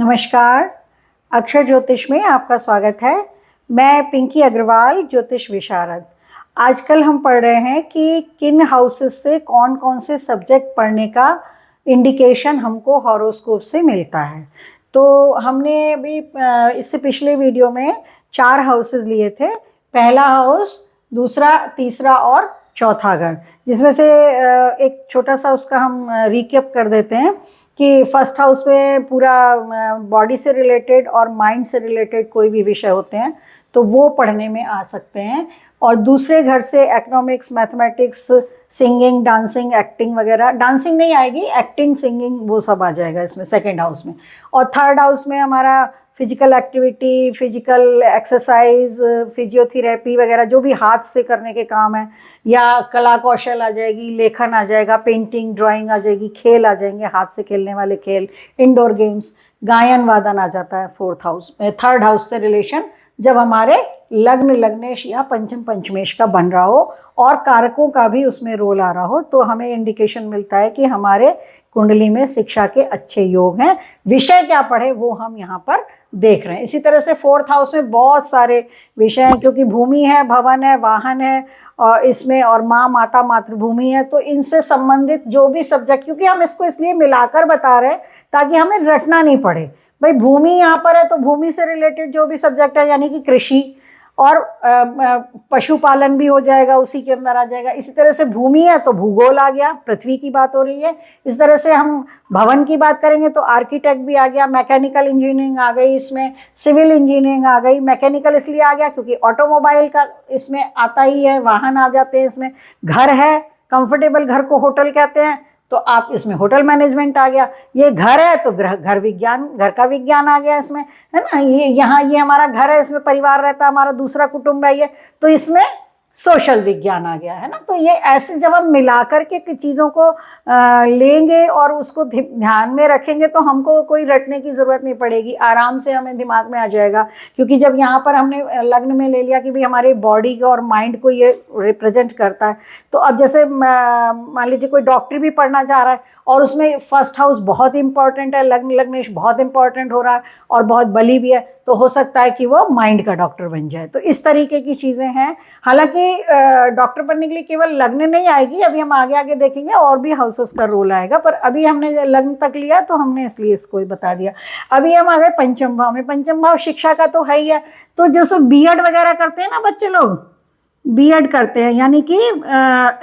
नमस्कार, अक्षर ज्योतिष में आपका स्वागत है। मैं पिंकी अग्रवाल, ज्योतिष विशारद। आजकल हम पढ़ रहे हैं कि किन हाउसेस से कौन कौन से सब्जेक्ट पढ़ने का इंडिकेशन हमको हॉरोस्कोप से मिलता है। तो हमने अभी इससे पिछले वीडियो में 4 हाउसेस लिए थे, पहला हाउस, दूसरा, तीसरा और चौथा घर, जिसमें से एक छोटा सा उसका हम रिकैप कर देते हैं कि फर्स्ट हाउस में पूरा बॉडी से रिलेटेड और माइंड से रिलेटेड कोई भी विषय होते हैं तो वो पढ़ने में आ सकते हैं, और दूसरे घर से economics, mathematics, singing, dancing, acting वगैरह, डांसिंग नहीं आएगी, एक्टिंग, सिंगिंग वो सब आ जाएगा इसमें सेकंड हाउस में। और थर्ड हाउस में हमारा physical activity, physical exercise, physiotherapy वगैरह जो भी हाथ से करने के काम है, या कला कौशल आ जाएगी, लेखन आ जाएगा, पेंटिंग, ड्राइंग आ जाएगी, खेल आ जाएंगे, हाथ से खेलने वाले खेल, इंडोर गेम्स, गायन वादन आ जाता है फोर्थ हाउस में। थर्ड हाउस से रिलेशन जब हमारे लग्न, लग्नेश या पंचम, पंचमेश का बन रहा हो और कारकों का भी उसमें रोल आ रहा हो, तो हमें इंडिकेशन मिलता है कि हमारे कुंडली में शिक्षा के अच्छे योग हैं। विषय क्या पढ़े वो हम यहाँ पर देख रहे हैं। इसी तरह से फोर्थ हाउस में बहुत सारे विषय हैं, क्योंकि भूमि है, भवन है, वाहन है और इसमें, और माँ, माता, मातृभूमि है, तो इनसे संबंधित जो भी सब्जेक्ट, क्योंकि हम इसको इसलिए मिलाकर बता रहे हैं ताकि हमें रटना नहीं पड़े। भाई भूमि यहाँ पर है तो भूमि से रिलेटेड जो भी सब्जेक्ट है, यानी कि कृषि और पशुपालन भी हो जाएगा, उसी के अंदर आ जाएगा। इसी तरह से भूमि है तो भूगोल आ गया, पृथ्वी की बात हो रही है। इस तरह से हम भवन की बात करेंगे तो आर्किटेक्ट भी आ गया, मैकेनिकल इंजीनियरिंग आ गई, इसमें सिविल इंजीनियरिंग आ गई। मैकेनिकल इसलिए आ गया क्योंकि ऑटोमोबाइल का इसमें आता ही है, वाहन आ जाते हैं इसमें। घर है, कंफर्टेबल घर को होटल कहते हैं, तो आप इसमें होटल मैनेजमेंट आ गया। ये घर है तो घर विज्ञान, घर का विज्ञान आ गया इसमें, है ना। ये यहाँ ये हमारा घर है, इसमें परिवार रहता है, हमारा दूसरा कुटुंब है ये, तो इसमें सोशल विज्ञान आ गया, है ना। तो ये ऐसे जब हम मिलाकर के चीज़ों को लेंगे और उसको ध्यान में रखेंगे तो हमको कोई रटने की ज़रूरत नहीं पड़ेगी, आराम से हमें दिमाग में आ जाएगा। क्योंकि जब यहाँ पर हमने लग्न में ले लिया कि भाई हमारे बॉडी को और माइंड को ये रिप्रेजेंट करता है, तो अब जैसे मान लीजिए कोई डॉक्टरी भी पढ़ना चाह रहा है और उसमें फर्स्ट हाउस बहुत इंपॉर्टेंट है, लग्न, लग्नेश बहुत इंपॉर्टेंट हो रहा है और बहुत बली भी है, तो हो सकता है कि वो माइंड का डॉक्टर बन जाए। तो इस तरीके की चीज़ें हैं। हालांकि डॉक्टर बनने के लिए केवल लग्न नहीं आएगी, अभी हम आगे आगे देखेंगे और भी हाउसेस का रोल आएगा, पर अभी हमने लग्न तक लिया तो हमने इसलिए इसको ही बता दिया। अभी हम आ गए पंचम भाव में। पंचम भाव शिक्षा का तो है ही है। तो जैसे बीएड वगैरह करते हैं ना बच्चे लोग, बीएड करते हैं यानी कि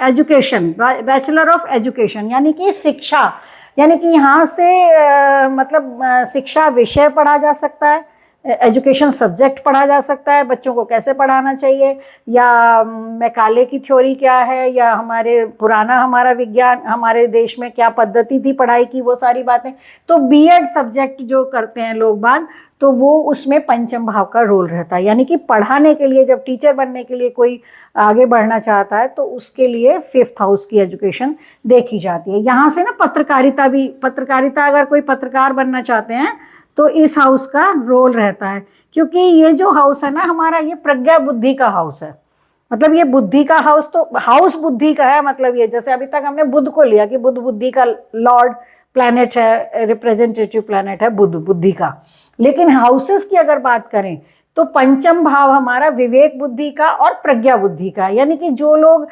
एजुकेशन, बैचलर ऑफ एजुकेशन, यानी कि शिक्षा, यानी कि यहाँ से मतलब शिक्षा विषय पढ़ा जा सकता है, एजुकेशन सब्जेक्ट पढ़ा जा सकता है, बच्चों को कैसे पढ़ाना चाहिए, या मैकाले की थ्योरी क्या है, या हमारे पुराना हमारा विज्ञान, हमारे देश में क्या पद्धति थी पढ़ाई की, वो सारी बातें। तो बीएड सब्जेक्ट जो करते हैं लोग बाग, तो वो उसमें पंचम भाव का रोल रहता है। यानी कि पढ़ाने के लिए, जब टीचर बनने के लिए कोई आगे बढ़ना चाहता है तो उसके लिए फिफ्थ हाउस की एजुकेशन देखी जाती है। यहाँ से ना पत्रकारिता भी, पत्रकारिता अगर कोई पत्रकार बनना चाहते हैं तो इस हाउस का रोल रहता है, क्योंकि ये जो हाउस है ना हमारा, ये प्रज्ञा बुद्धि का हाउस है। मतलब ये बुद्धि का हाउस, तो हाउस बुद्धि का है। मतलब ये जैसे अभी तक हमने बुध को लिया कि बुध बुद्धि का लॉर्ड प्लैनेट है, रिप्रेजेंटेटिव प्लैनेट है बुध, बुद्धि का। लेकिन हाउसेस की अगर बात करें तो पंचम भाव हमारा विवेक बुद्धि का और प्रज्ञा बुद्धि का, यानी कि जो लोग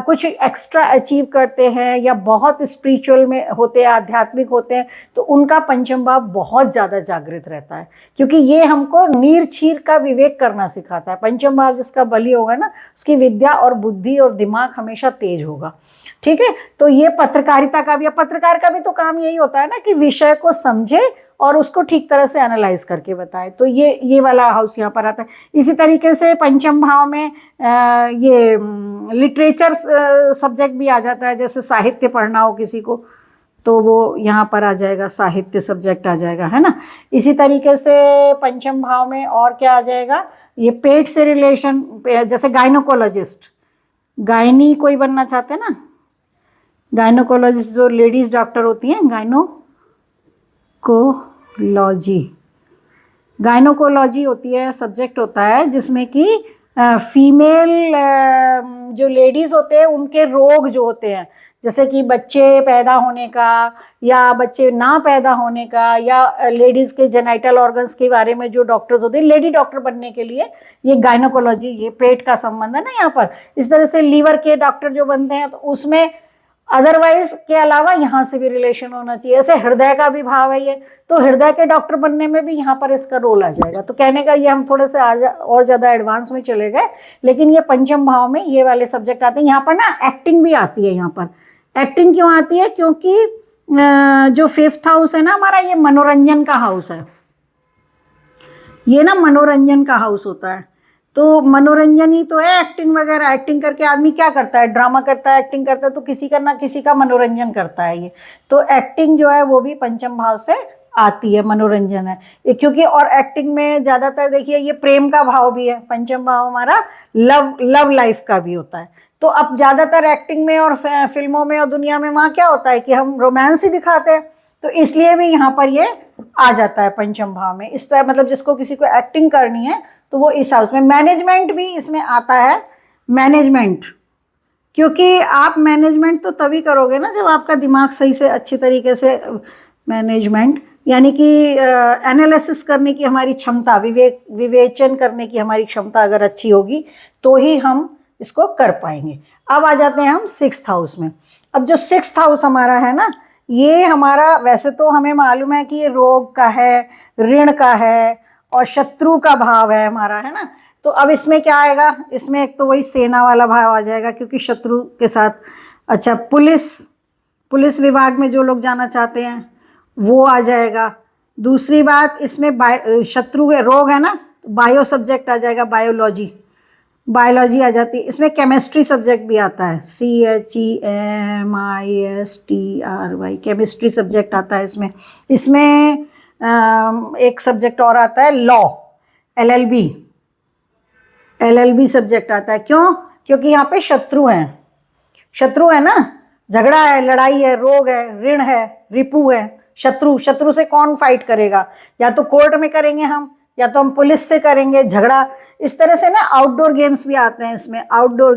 कुछ एक्स्ट्रा अचीव करते हैं या बहुत स्पिरिचुअल में होते हैं, आध्यात्मिक होते हैं, तो उनका पंचम भाव बहुत ज़्यादा जागृत रहता है, क्योंकि ये हमको नीर छीर का विवेक करना सिखाता है। पंचम भाव जिसका बली होगा ना, उसकी विद्या और बुद्धि और दिमाग हमेशा तेज होगा। ठीक है, तो ये पत्रकारिता का भी, पत्रकार का भी तो काम यही होता है ना कि विषय को समझे और उसको ठीक तरह से एनालाइज करके बताए। तो ये वाला हाउस यहाँ पर आता है। इसी तरीके से पंचम भाव में ये लिटरेचर सब्जेक्ट भी आ जाता है। जैसे साहित्य पढ़ना हो किसी को तो वो यहाँ पर आ जाएगा, साहित्य सब्जेक्ट आ जाएगा, है ना। इसी तरीके से पंचम भाव में और क्या आ जाएगा, ये पेट से रिलेशन, जैसे गायनोकोलॉजिस्ट, गायनी कोई बनना चाहते हैं ना, गायनोकोलॉजिस्ट जो लेडीज डॉक्टर होती हैं, गायनोकोलॉजी होती है, सब्जेक्ट होता है जिसमें कि फीमेल जो लेडीज़ होते हैं उनके रोग जो होते हैं, जैसे कि बच्चे पैदा होने का या बच्चे ना पैदा होने का, या लेडीज़ के जेनाइटल ऑर्गन्स के बारे में जो डॉक्टर्स होते हैं, लेडी डॉक्टर बनने के लिए ये गायनोकोलॉजी, ये पेट का संबंध है ना यहाँ पर। इस तरह से लीवर के डॉक्टर जो बनते हैं तो उसमें अदरवाइज के अलावा यहाँ से भी रिलेशन होना चाहिए। ऐसे हृदय का भी भाव है ये, तो हृदय के डॉक्टर बनने में भी यहाँ पर इसका रोल आ जाएगा। तो कहने का ये हम थोड़े से और ज़्यादा एडवांस में चले गए, लेकिन ये पंचम भाव में ये वाले सब्जेक्ट आते हैं। यहाँ पर ना एक्टिंग भी आती है। यहाँ पर एक्टिंग क्यों आती है? क्योंकि जो 5th हाउस है ना हमारा, ये मनोरंजन का हाउस है। ये ना मनोरंजन का हाउस होता है, तो मनोरंजन ही तो है एक्टिंग वगैरह। एक्टिंग करके आदमी क्या करता है? ड्रामा करता है, एक्टिंग करता है, तो किसी का ना किसी का मनोरंजन करता है ये। तो एक्टिंग जो है वो भी पंचम भाव से आती है, मनोरंजन है ये। क्योंकि और एक्टिंग में ज़्यादातर देखिए ये प्रेम का भाव भी है। पंचम भाव हमारा लव लाइफ का भी होता है। तो अब ज़्यादातर एक्टिंग में और फिल्मों में और दुनिया में वहाँ क्या होता है कि हम रोमांस ही दिखाते हैं, तो इसलिए भी यहाँ पर ये आ जाता है पंचम भाव में। इस तरह मतलब जिसको किसी को एक्टिंग करनी है तो वो इस हाउस में। मैनेजमेंट भी इसमें आता है, मैनेजमेंट, क्योंकि आप मैनेजमेंट तो तभी करोगे ना जब आपका दिमाग सही से अच्छी तरीके से, मैनेजमेंट यानी कि एनालिसिस करने की हमारी क्षमता, विवेचन करने की हमारी क्षमता अगर अच्छी होगी तो ही हम इसको कर पाएंगे। अब आ जाते हैं हम 6th हाउस में। अब जो 6th हाउस हमारा है ना, ये हमारा वैसे तो हमें मालूम है कि ये रोग का है, ऋण का है और शत्रु का भाव है हमारा, है ना। तो अब इसमें क्या आएगा? इसमें एक तो वही सेना वाला भाव आ जाएगा क्योंकि शत्रु के साथ। अच्छा, पुलिस विभाग में जो लोग जाना चाहते हैं वो आ जाएगा। दूसरी बात, इसमें शत्रु है, रोग है ना, बायो सब्जेक्ट आ जाएगा, बायोलॉजी आ जाती है। इसमें केमिस्ट्री सब्जेक्ट भी आता है, CHEMISTRY, केमिस्ट्री सब्जेक्ट आता है इसमें। एक सब्जेक्ट और आता है लॉ, LLB सब्जेक्ट आता है। क्यों? क्योंकि यहाँ पे शत्रु है ना, झगड़ा है, लड़ाई है, रोग है, ऋण है, रिपु है। शत्रु से कौन फाइट करेगा? या तो कोर्ट में करेंगे हम, या तो हम पुलिस से करेंगे झगड़ा। इस तरह से ना आउटडोर गेम्स भी आते हैं इसमें। आउटडोर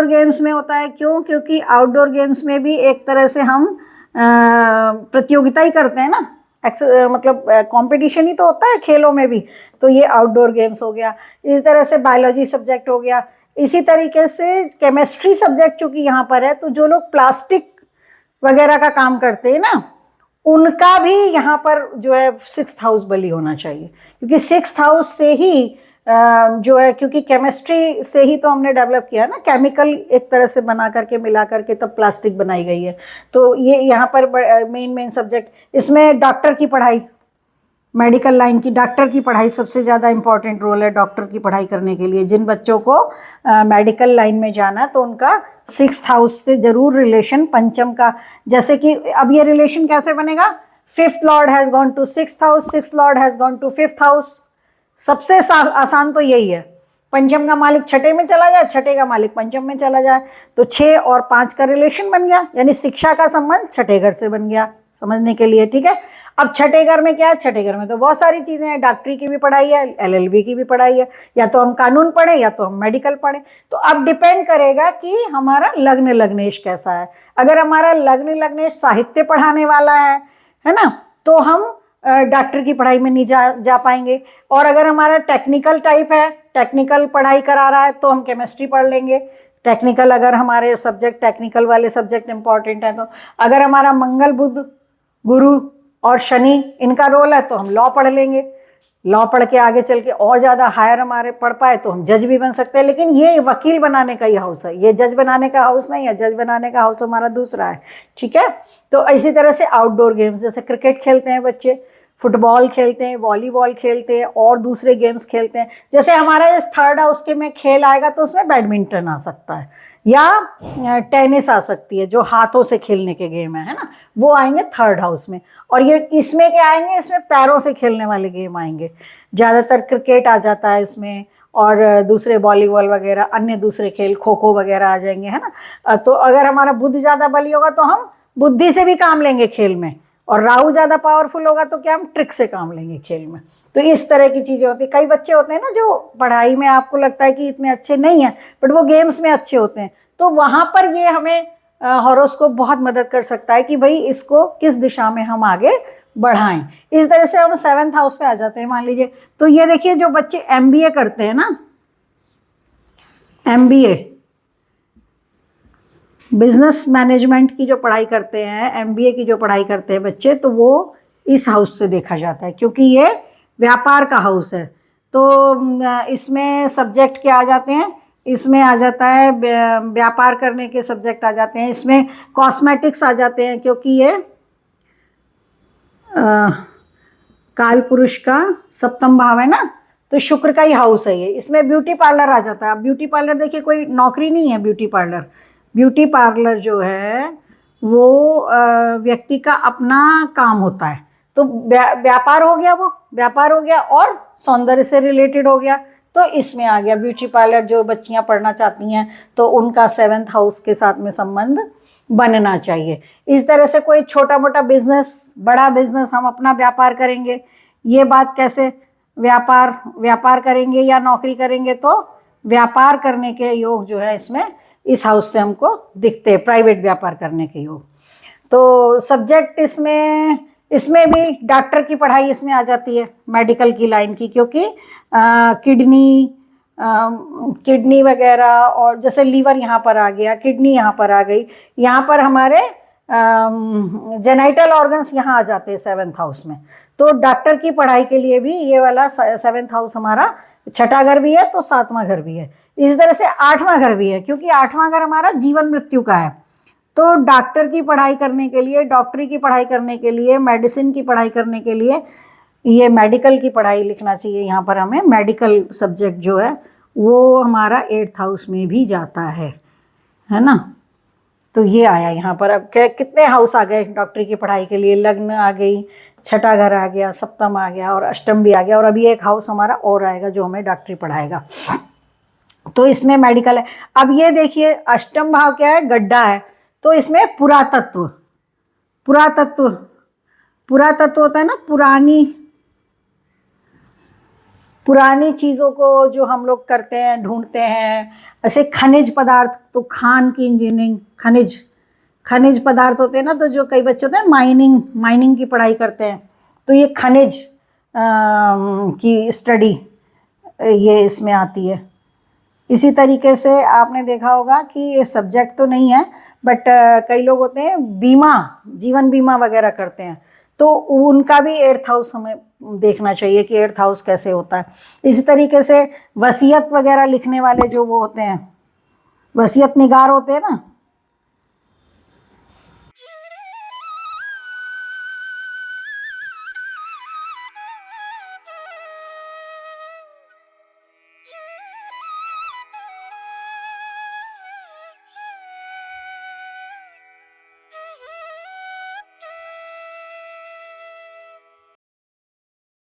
गेम्स में होता है। क्यों? क्योंकि आउटडोर गेम्स में भी एक तरह से हम प्रतियोगिता ही करते हैं ना, मतलब कंपटीशन ही तो होता है खेलों में भी। तो ये आउटडोर गेम्स हो गया। इस तरह से बायोलॉजी सब्जेक्ट हो गया। इसी तरीके से केमिस्ट्री सब्जेक्ट चूँकि यहाँ पर है, तो जो लोग प्लास्टिक वगैरह का काम करते हैं ना, उनका भी यहाँ पर जो है 6th हाउस बली होना चाहिए। क्योंकि 6th हाउस से ही जो है, क्योंकि केमिस्ट्री से ही तो हमने डेवलप किया ना, केमिकल एक तरह से बना करके मिला करके तब प्लास्टिक बनाई गई है। तो ये यहाँ पर मेन सब्जेक्ट। इसमें डॉक्टर की पढ़ाई, मेडिकल लाइन की डॉक्टर की पढ़ाई सबसे ज़्यादा इम्पॉर्टेंट रोल है डॉक्टर की पढ़ाई करने के लिए। जिन बच्चों को मेडिकल लाइन में जाना है तो उनका 6th हाउस से ज़रूर रिलेशन, पंचम का। जैसे कि अब ये रिलेशन कैसे बनेगा? 5th lord has gone to 6th house, 6th lord has gone to 5th house. सबसे आसान तो यही है। पंचम का मालिक छठे में चला जाए, छठे का मालिक पंचम में चला जाए, तो 6 और 5 का रिलेशन बन गया, यानी शिक्षा का संबंध छठे घर से बन गया, समझने के लिए, ठीक है। अब छठे घर में क्या है? छठे घर में तो बहुत सारी चीज़ें हैं। डॉक्टरी की भी पढ़ाई है, LLB की भी पढ़ाई है, या तो हम कानून पढ़ें या तो हम मेडिकल पढ़ें। तो अब डिपेंड करेगा कि हमारा लग्नेश कैसा है। अगर हमारा लग्नेश साहित्य पढ़ाने वाला है ना, तो हम डॉक्टर की पढ़ाई में नहीं जा पाएंगे। और अगर हमारा टेक्निकल टाइप है, टेक्निकल पढ़ाई करा रहा है, तो हम केमिस्ट्री पढ़ लेंगे। टेक्निकल, अगर हमारे सब्जेक्ट टेक्निकल वाले सब्जेक्ट इंपॉर्टेंट हैं तो। अगर हमारा मंगल, बुध, गुरु और शनि इनका रोल है तो हम लॉ पढ़ लेंगे। लॉ पढ़ के आगे चल के और ज़्यादा हायर हमारे पढ़ पाए तो हम जज भी बन सकते हैं। लेकिन ये वकील बनाने का ही हाउस है, ये जज बनाने का हाउस नहीं है। जज बनाने का हाउस हमारा दूसरा है, ठीक है। तो इसी तरह से आउटडोर गेम्स, जैसे क्रिकेट खेलते हैं बच्चे, फुटबॉल खेलते हैं, वॉलीबॉल खेलते हैं और दूसरे गेम्स खेलते हैं। जैसे हमारा इस 3rd हाउस के में खेल आएगा तो उसमें बैडमिंटन आ सकता है या टेनिस आ सकती है, जो हाथों से खेलने के गेम है ना, वो आएंगे 3rd हाउस में। और ये इसमें क्या आएंगे? इसमें पैरों से खेलने वाले गेम आएंगे। ज़्यादातर क्रिकेट आ जाता है इसमें, और दूसरे वॉलीबॉल वगैरह, अन्य दूसरे खेल, खो खो वगैरह आ जाएंगे, है ना। तो अगर हमारा बुद्धि ज़्यादा बली होगा तो हम बुद्धि से भी काम लेंगे खेल में, और राहु ज़्यादा पावरफुल होगा तो क्या हम ट्रिक से काम लेंगे खेल में। तो इस तरह की चीज़ें होती हैं। कई बच्चे होते हैं ना जो पढ़ाई में आपको लगता है कि इतने अच्छे नहीं हैं, बट वो गेम्स में अच्छे होते हैं, तो वहाँ पर ये हमें हॉरोस्कोप बहुत मदद कर सकता है कि भाई इसको किस दिशा में हम आगे बढ़ाएं। इस तरह से हम 7th हाउस पे आ जाते हैं। मान लीजिए, तो ये देखिए जो बच्चे MBA करते हैं ना, MBA बिजनेस मैनेजमेंट की जो पढ़ाई करते हैं, MBA की जो पढ़ाई करते हैं बच्चे, तो वो इस हाउस से देखा जाता है क्योंकि ये व्यापार का हाउस है। तो इसमें सब्जेक्ट क्या आ जाते हैं, इसमें आ जाता है व्यापार करने के सब्जेक्ट आ जाते हैं, इसमें कॉस्मेटिक्स आ जाते हैं क्योंकि ये काल पुरुष का 7वां भाव है ना, तो शुक्र का ही हाउस है ये। इसमें ब्यूटी पार्लर आ जाता है। अब ब्यूटी पार्लर देखिए कोई नौकरी नहीं है, ब्यूटी पार्लर, ब्यूटी पार्लर जो है वो व्यक्ति का अपना काम होता है। तो व्यापार हो गया, वो व्यापार हो गया और सौंदर्य से रिलेटेड हो गया, तो इसमें आ गया ब्यूटी पार्लर। जो बच्चियां पढ़ना चाहती हैं तो उनका 7th हाउस के साथ में संबंध बनना चाहिए। इस तरह से कोई छोटा मोटा बिजनेस, बड़ा बिजनेस, हम अपना व्यापार करेंगे, ये बात कैसे, व्यापार करेंगे या नौकरी करेंगे, तो व्यापार करने के योग जो है इसमें इस हाउस से हमको दिखते हैं, प्राइवेट व्यापार करने के योग। तो सब्जेक्ट इसमें भी डॉक्टर की पढ़ाई इसमें आ जाती है, मेडिकल की लाइन की, क्योंकि किडनी वगैरह, और जैसे लीवर यहाँ पर आ गया, किडनी यहाँ पर आ गई, यहाँ पर हमारे जेनाइटल ऑर्गन्स यहाँ आ जाते हैं 7th हाउस में। तो डॉक्टर की पढ़ाई के लिए भी ये वाला 7th हाउस हमारा 6ठा घर भी है, तो 7वां घर भी है। इस तरह से 8वां घर भी है, क्योंकि 8वां घर हमारा जीवन मृत्यु का है। तो डॉक्टर की पढ़ाई करने के लिए, डॉक्टरी की पढ़ाई करने के लिए, मेडिसिन की पढ़ाई करने के लिए ये मेडिकल की पढ़ाई लिखना चाहिए। यहाँ पर हमें मेडिकल सब्जेक्ट जो है वो हमारा 8th हाउस में भी जाता है ना। तो ये आया यहाँ पर। अब कितने हाउस आ गए डॉक्टरी की पढ़ाई के लिए, लग्न आ गई, 6ठा घर आ गया, 7वां आ गया और अष्टम भी आ गया, और अभी एक हाउस हमारा और आएगा जो हमें डॉक्टरी पढ़ाएगा। तो इसमें मेडिकल है। अब ये देखिए 8वां भाव क्या है, गड्ढा है, तो इसमें पुरातत्व होता है ना, पुरानी चीज़ों को जो हम लोग करते हैं, ढूंढते हैं, ऐसे खनिज पदार्थ, तो खान की इंजीनियरिंग, खनिज पदार्थ होते हैं ना, तो जो कई बच्चे होते हैं माइनिंग की पढ़ाई करते हैं, तो ये खनिज की स्टडी ये इसमें आती है। इसी तरीके से आपने देखा होगा कि ये सब्जेक्ट तो नहीं है, बट कई लोग होते हैं जीवन बीमा वगैरह करते हैं, तो उनका भी 8th हाउस हमें देखना चाहिए कि 8th हाउस कैसे होता है। इसी तरीके से वसीयत वगैरह लिखने वाले जो वो होते हैं, वसीयत निगार होते हैं ना,